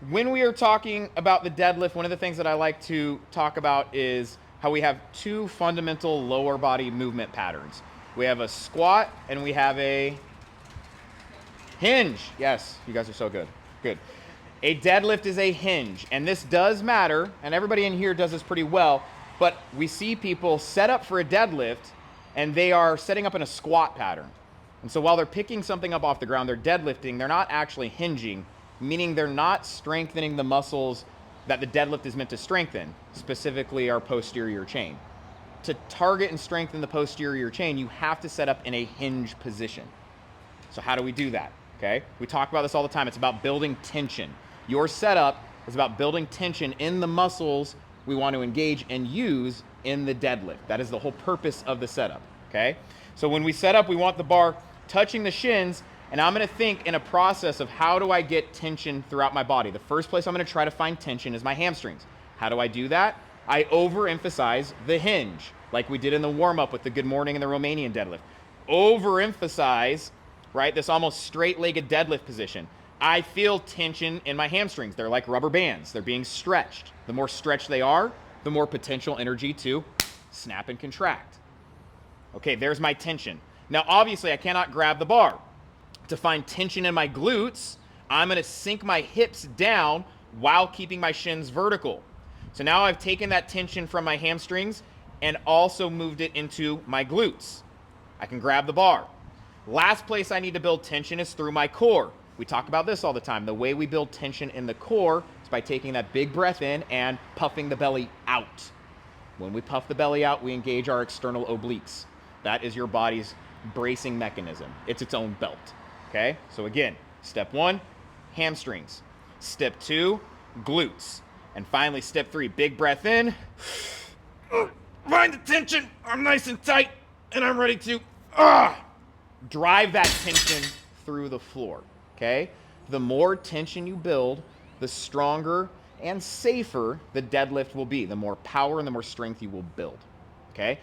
when we are talking about the deadlift, one of the things that I like to talk about is how we have two fundamental lower body movement patterns. We have a squat and we have a hinge. Yes, you guys are so good. Good. A deadlift is a hinge, and this does matter, and everybody in here does this pretty well, but we see people set up for a deadlift, and they are setting up in a squat pattern. And so while they're picking something up off the ground, they're deadlifting, they're not actually hinging, meaning they're not strengthening the muscles that the deadlift is meant to strengthen, specifically our posterior chain. To target and strengthen the posterior chain, you have to set up in a hinge position. So how do we do that? Okay, we talk about this all the time. It's about building tension. Your setup is about building tension in the muscles we want to engage and use in the deadlift. That is the whole purpose of the setup, okay? So when we set up, we want the bar touching the shins, and I'm gonna think in a process of how do I get tension throughout my body. The first place I'm gonna try to find tension is my hamstrings. How do I do that? I overemphasize the hinge, like we did in the warm-up with the good morning and the Romanian deadlift. Overemphasize, right, this almost straight-legged deadlift position. I feel tension in my hamstrings. They're like rubber bands. They're being stretched. The more stretched they are, the more potential energy to snap and contract. Okay, there's my tension. Now, obviously, I cannot grab the bar. To find tension in my glutes, I'm gonna sink my hips down while keeping my shins vertical. So now I've taken that tension from my hamstrings and also moved it into my glutes. I can grab the bar. Last place I need to build tension is through my core. We talk about this all the time. The way we build tension in the core is by taking that big breath in and puffing the belly out. When we puff the belly out, we engage our external obliques. That is your body's bracing mechanism. It's its own belt, okay? So again, step one, hamstrings. Step two, glutes. And finally, step three, big breath in. Find the tension. I'm nice and tight, and I'm ready to drive that tension through the floor, okay? The more tension you build, the stronger and safer the deadlift will be. The more power and the more strength you will build, okay?